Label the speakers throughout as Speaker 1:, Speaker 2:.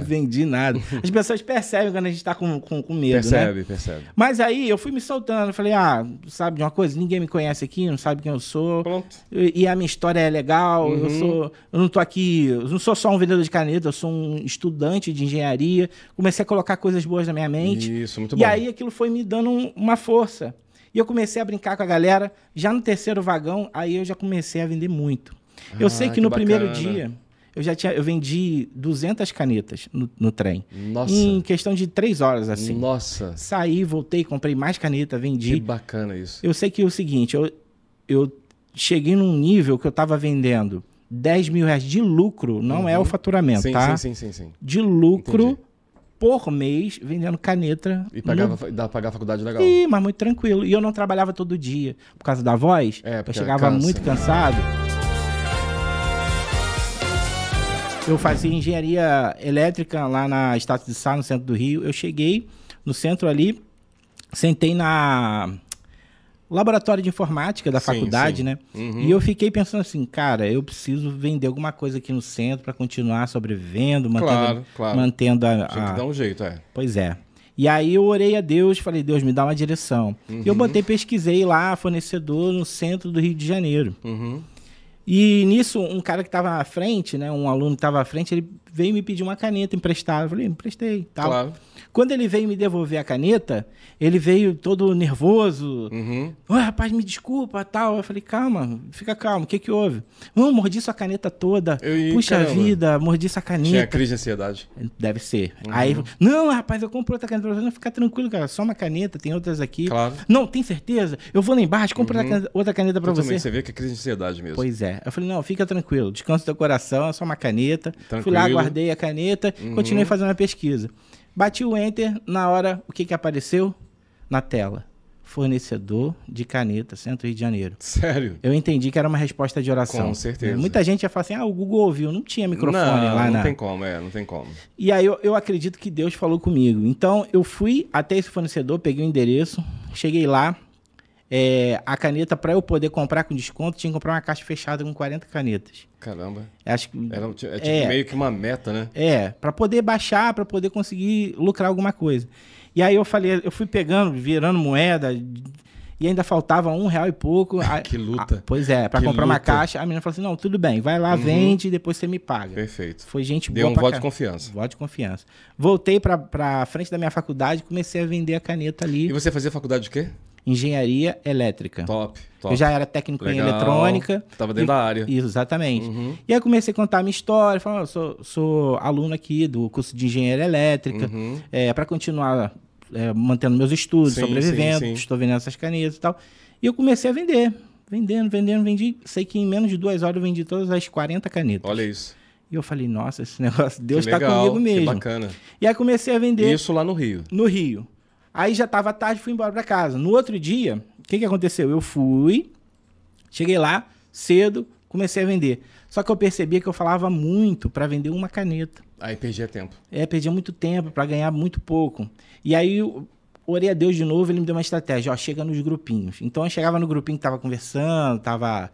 Speaker 1: vendi nada. As pessoas percebem quando a gente tá com medo, né?
Speaker 2: Percebe.
Speaker 1: Mas aí eu fui me soltando. Falei, sabe de uma coisa? Ninguém me conhece aqui, não sabe quem eu sou.
Speaker 2: Pronto.
Speaker 1: E a minha história é legal. Eu não tô aqui... Eu não sou só um vendedor de caneta, eu sou um estudante de engenharia. Comecei a colocar coisas boas na minha mente.
Speaker 2: Isso, muito bom.
Speaker 1: E aí aquilo foi me dando uma força. E eu comecei a brincar com a galera. Já no terceiro vagão, aí eu já comecei a vender muito. Eu sei que no primeiro dia, eu vendi 200 canetas no trem.
Speaker 2: Nossa.
Speaker 1: Em questão de 3 horas, assim.
Speaker 2: Nossa.
Speaker 1: Saí, voltei, comprei mais caneta, vendi.
Speaker 2: Que bacana isso.
Speaker 1: Eu sei que é o seguinte, eu cheguei num nível que eu tava vendendo 10 mil reais de lucro, não é o faturamento,
Speaker 2: sim,
Speaker 1: tá?
Speaker 2: Sim.
Speaker 1: De lucro...
Speaker 2: Entendi.
Speaker 1: Por mês, vendendo caneta.
Speaker 2: E dava pra pagar a faculdade legal.
Speaker 1: Sim, mas muito tranquilo. E eu não trabalhava todo dia. Por causa da voz, eu chegava muito cansado. Eu fazia engenharia elétrica lá na Estácio de Sá, no centro do Rio. Eu cheguei no centro ali, sentei na laboratório de informática da faculdade, né? E eu fiquei pensando assim, cara, eu preciso vender alguma coisa aqui no centro para continuar sobrevivendo, mantendo a...
Speaker 2: Tinha que dar um jeito,
Speaker 1: Pois é. E aí eu orei a Deus, falei, Deus, me dá uma direção. E eu pesquisei lá, fornecedor no centro do Rio de Janeiro. E nisso, um cara que estava à frente, né? Um aluno que estava à frente, ele veio me pedir uma caneta emprestada. Eu falei, emprestei, tal.
Speaker 2: Claro.
Speaker 1: Quando ele veio me devolver a caneta, ele veio todo nervoso. Rapaz, me desculpa, tal. Eu falei, calma, fica calmo, o que houve? Mordi sua caneta toda. Puxa vida, mordi sua caneta.
Speaker 2: Tinha crise de ansiedade.
Speaker 1: Deve ser. Aí, não, rapaz, eu comprei outra caneta pra você. Não, fica tranquilo, cara, só uma caneta, tem outras aqui.
Speaker 2: Claro.
Speaker 1: Não, tem certeza? Eu vou lá embaixo, compro outra caneta pra você.
Speaker 2: Você vê que é crise de ansiedade mesmo.
Speaker 1: Pois é. Eu falei, não, fica tranquilo, descansa teu coração, é só uma caneta.
Speaker 2: Tranquilo.
Speaker 1: Fui lá, guardei a caneta, continuei fazendo a pesquisa. Bati o Enter, na hora, o que apareceu? Na tela. Fornecedor de caneta, Centro Rio de Janeiro.
Speaker 2: Sério?
Speaker 1: Eu entendi que era uma resposta de oração.
Speaker 2: Com certeza.
Speaker 1: Muita gente ia falar assim, o Google ouviu, não tinha microfone lá.
Speaker 2: Não tem como, não tem como.
Speaker 1: E aí eu acredito que Deus falou comigo. Então eu fui até esse fornecedor, peguei o endereço, cheguei lá, a caneta, para eu poder comprar com desconto, tinha que comprar uma caixa fechada com 40 canetas.
Speaker 2: Caramba.
Speaker 1: Acho que
Speaker 2: meio que uma meta, né?
Speaker 1: Para poder baixar, para poder conseguir lucrar alguma coisa. E aí eu fui pegando, virando moeda, e ainda faltava R$1 e pouco.
Speaker 2: Que luta.
Speaker 1: Pois é, para comprar uma caixa, a menina falou assim, não, tudo bem, vai lá, vende, e depois você me paga.
Speaker 2: Perfeito.
Speaker 1: Foi gente boa.
Speaker 2: Deu um voto de confiança.
Speaker 1: Voto de confiança. Voltei para frente da minha faculdade, comecei a vender a caneta ali.
Speaker 2: E você fazia faculdade de quê?
Speaker 1: Engenharia elétrica.
Speaker 2: Top.
Speaker 1: Eu já era técnico em eletrônica.
Speaker 2: Tava dentro da área.
Speaker 1: Isso, exatamente. E aí comecei a contar a minha história. Falei, sou aluno aqui do curso de engenharia elétrica. Para continuar mantendo meus estudos, sobrevivendo. Estou vendendo essas canetas e tal. E eu comecei a vender. Vendi. Sei que em menos de 2 horas eu vendi todas as 40 canetas.
Speaker 2: Olha isso.
Speaker 1: E eu falei, nossa, esse negócio, Deus está comigo mesmo.
Speaker 2: Que bacana.
Speaker 1: E aí comecei a vender.
Speaker 2: Isso lá no Rio?
Speaker 1: No Rio. Aí já estava tarde, fui embora para casa. No outro dia, o que aconteceu? Eu cheguei lá cedo, comecei a vender. Só que eu percebia que eu falava muito para vender uma caneta.
Speaker 2: Aí perdia tempo.
Speaker 1: Perdia muito tempo para ganhar muito pouco. E aí eu orei a Deus de novo, ele me deu uma estratégia, chega nos grupinhos. Então eu chegava no grupinho que estava conversando, estava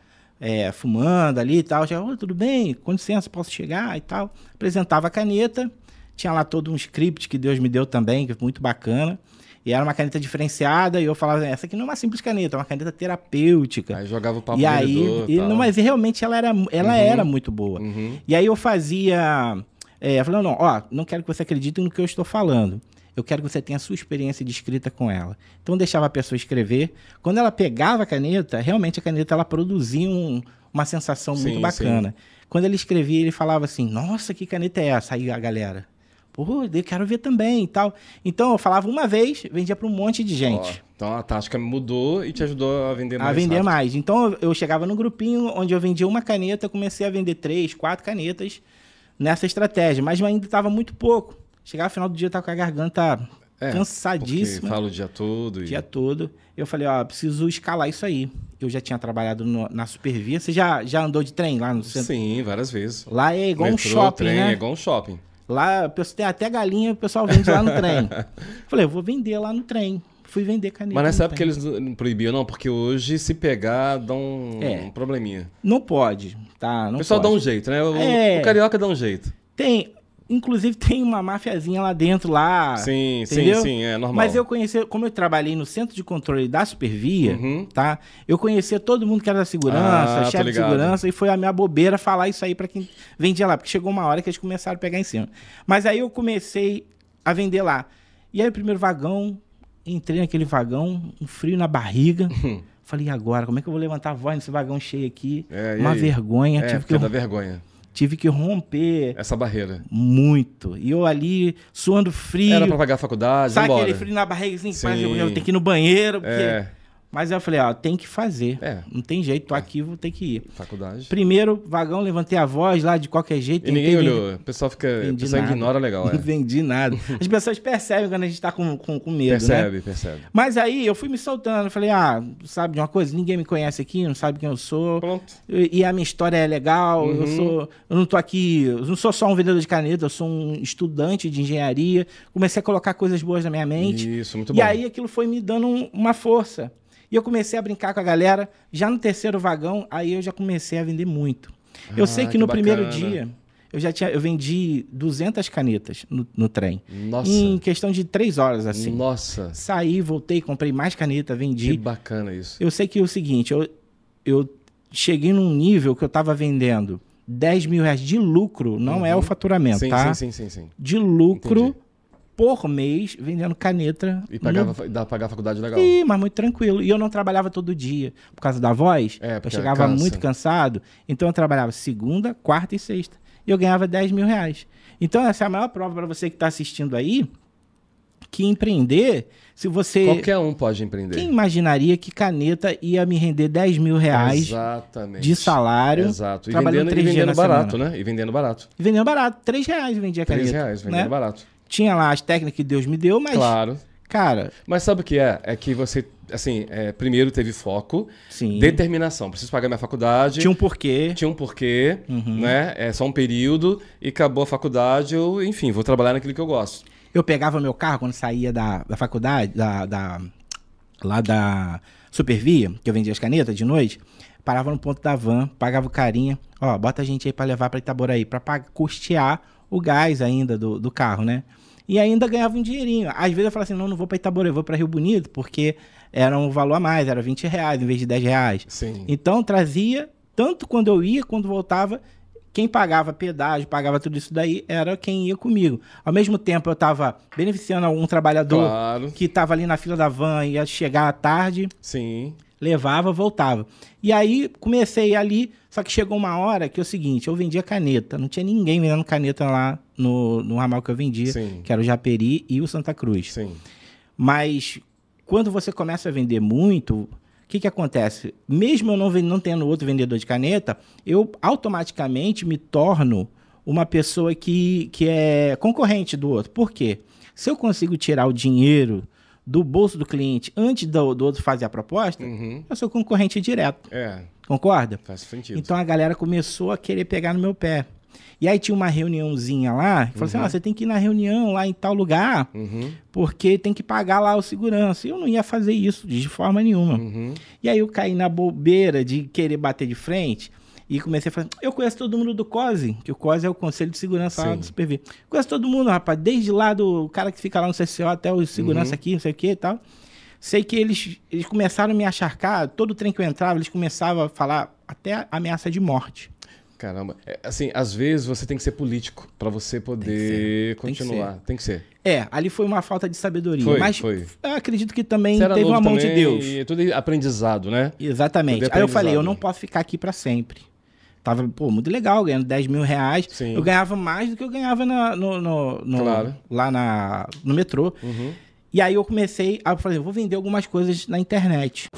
Speaker 1: fumando ali e tal. Eu chegava, tudo bem, com licença, posso chegar e tal. Apresentava a caneta, tinha lá todo um script que Deus me deu também, que foi muito bacana. E era uma caneta diferenciada, e eu falava, essa aqui não é uma simples caneta, é uma caneta terapêutica.
Speaker 2: Aí jogava o papo
Speaker 1: e aí, não, mas realmente ela era muito boa. E aí eu fazia... eu falei, não quero que você acredite no que eu estou falando. Eu quero que você tenha a sua experiência de escrita com ela. Então deixava a pessoa escrever. Quando ela pegava a caneta, realmente a caneta ela produzia uma sensação muito bacana. Quando ele escrevia, ele falava assim, nossa, que caneta é essa? Aí a galera... Pô, eu quero ver também e tal. Então, eu falava uma vez, vendia para um monte de gente.
Speaker 2: Então, a tática mudou e te ajudou a vender mais.
Speaker 1: A vender mais. Então, eu chegava num grupinho onde eu vendia uma caneta, comecei a vender 3, 4 canetas nessa estratégia. Mas eu ainda estava muito pouco. Chegava no final do dia, eu estava com a garganta cansadíssima.
Speaker 2: Fala o dia todo.
Speaker 1: O dia todo. Eu falei, preciso escalar isso aí. Eu já tinha trabalhado na Supervia. Você já andou de trem lá no centro?
Speaker 2: Sim, várias vezes.
Speaker 1: Lá é igual um shopping,
Speaker 2: trem,
Speaker 1: né?
Speaker 2: É igual um shopping.
Speaker 1: Lá, tem até galinha, o pessoal vende lá no trem. Falei, eu vou vender lá no trem. Fui vender caneta.
Speaker 2: Mas nessa época eles não proibiam, não? Porque hoje, se pegar, dá um probleminha.
Speaker 1: Não pode, tá? Não
Speaker 2: o pessoal
Speaker 1: pode.
Speaker 2: dá um jeito, né? O carioca dá um jeito.
Speaker 1: Inclusive tem uma mafiazinha lá dentro, lá.
Speaker 2: Sim,
Speaker 1: entendeu?
Speaker 2: sim, é normal.
Speaker 1: Mas eu conheci, como eu trabalhei no centro de controle da Supervia, tá? Eu conhecia todo mundo que era da segurança, chefe de segurança, e foi a minha bobeira falar isso aí pra quem vendia lá, porque chegou uma hora que eles começaram a pegar em cima. Mas aí eu comecei a vender lá. E aí o primeiro vagão, entrei naquele vagão, um frio na barriga. Falei, e agora? Como é que eu vou levantar a voz nesse vagão cheio aqui? Uma vergonha.
Speaker 2: Vergonha.
Speaker 1: Tive que romper
Speaker 2: essa barreira.
Speaker 1: Muito. E eu ali, suando frio.
Speaker 2: Era pra pagar a faculdade,
Speaker 1: sabe aquele frio na barriga, assim, eu tenho que ir no banheiro. Porque... Mas aí eu falei, ó, tem que fazer. Não tem jeito, tô aqui, vou ter que ir.
Speaker 2: Faculdade.
Speaker 1: Primeiro vagão, levantei a voz lá de qualquer jeito.
Speaker 2: E ninguém olhou. O pessoal ignora legal.
Speaker 1: Não vendi nada. As pessoas percebem quando a gente tá com medo, né?
Speaker 2: Percebe.
Speaker 1: Mas aí eu fui me soltando. Falei, sabe de uma coisa? Ninguém me conhece aqui, não sabe quem eu sou.
Speaker 2: Pronto.
Speaker 1: E a minha história é legal. Eu não tô aqui... Eu não sou só um vendedor de caneta, eu sou um estudante de engenharia. Comecei a colocar coisas boas na minha mente.
Speaker 2: Isso, muito bom.
Speaker 1: E aí aquilo foi me dando uma força. E eu comecei a brincar com a galera. Já no terceiro vagão, aí eu já comecei a vender muito. Eu sei que no primeiro dia, eu vendi 200 canetas no trem.
Speaker 2: Nossa.
Speaker 1: Em questão de 3 horas, assim.
Speaker 2: Nossa.
Speaker 1: Saí, voltei, comprei mais caneta, vendi.
Speaker 2: Que bacana isso.
Speaker 1: Eu sei que é o seguinte, eu cheguei num nível que eu tava vendendo 10 mil reais de lucro, não é o faturamento, tá?
Speaker 2: Sim.
Speaker 1: De lucro... Entendi. Por mês, vendendo caneta.
Speaker 2: E dá pra pagar a faculdade legal.
Speaker 1: Sim, mas muito tranquilo. E eu não trabalhava todo dia. Por causa da voz, eu chegava muito cansado. Então eu trabalhava segunda, quarta e sexta. E eu ganhava 10 mil reais. Então essa é a maior prova para você que está assistindo aí, que empreender, se você...
Speaker 2: Qualquer um pode empreender.
Speaker 1: Quem imaginaria que caneta ia me render 10 mil reais de salário?
Speaker 2: Exato. E
Speaker 1: trabalhando 3 dias na
Speaker 2: barato,
Speaker 1: semana.
Speaker 2: né? E vendendo barato.
Speaker 1: E vendendo barato. 3 reais eu vendia caneta.
Speaker 2: 3 reais, vendendo barato.
Speaker 1: Tinha lá as técnicas que Deus me deu, mas...
Speaker 2: Claro.
Speaker 1: Cara...
Speaker 2: Mas sabe o que é? É que você, assim, primeiro teve foco, determinação. Preciso pagar minha faculdade.
Speaker 1: Tinha um porquê.
Speaker 2: Né? É só um período e acabou a faculdade, enfim, vou trabalhar naquilo que eu gosto.
Speaker 1: Eu pegava meu carro quando saía da faculdade, lá da Supervia, que eu vendia as canetas de noite, parava no ponto da van, pagava o carinha, ó, bota a gente aí pra levar pra Itaboraí, pra custear o gás ainda do carro, né? E ainda ganhava um dinheirinho. Às vezes eu falava assim, não vou pra Itaboraí, eu vou pra Rio Bonito, porque era um valor a mais, era 20 reais em vez de 10 reais.
Speaker 2: Sim.
Speaker 1: Então trazia, tanto quando eu ia, quando voltava, quem pagava pedágio, pagava tudo isso daí, era quem ia comigo. Ao mesmo tempo eu tava beneficiando um trabalhador que tava ali na fila da van, ia chegar à tarde.
Speaker 2: Sim.
Speaker 1: Levava, voltava. E aí comecei ali, só que chegou uma hora que é o seguinte, eu vendia caneta, não tinha ninguém vendendo caneta lá no ramal que eu vendia, que era o Japeri e o Santa Cruz.
Speaker 2: Sim.
Speaker 1: Mas quando você começa a vender muito, o que acontece? Mesmo eu não tendo outro vendedor de caneta, eu automaticamente me torno uma pessoa que é concorrente do outro. Por quê? Se eu consigo tirar o dinheiro do bolso do cliente antes do outro fazer a proposta, eu sou concorrente direto. Concorda?
Speaker 2: Faz sentido.
Speaker 1: Então a galera começou a querer pegar no meu pé. E aí tinha uma reuniãozinha lá, que falou assim, você tem que ir na reunião lá em tal lugar, porque tem que pagar lá o segurança. E eu não ia fazer isso de forma nenhuma. E aí eu caí na bobeira de querer bater de frente e comecei a falar, eu conheço todo mundo do COSE, que o COSE é o Conselho de Segurança lá do Supervia. Conheço todo mundo, rapaz, desde lá do cara que fica lá no CCO até o segurança aqui, não sei o que e tal. Sei que eles começaram a me acharcar, todo trem que eu entrava, eles começavam a falar até ameaça de morte.
Speaker 2: Caramba, assim, às vezes você tem que ser político para você poder continuar. Tem que ser.
Speaker 1: Ali foi uma falta de sabedoria.
Speaker 2: Foi.
Speaker 1: Eu acredito que também teve uma mão de Deus.
Speaker 2: E tudo aprendizado, né?
Speaker 1: Exatamente. Aí eu falei, eu não posso ficar aqui para sempre. Tava, muito legal, ganhando 10 mil reais.
Speaker 2: Sim.
Speaker 1: Eu ganhava mais do que eu ganhava lá no metrô. E aí eu comecei a fazer, vou vender algumas coisas na internet.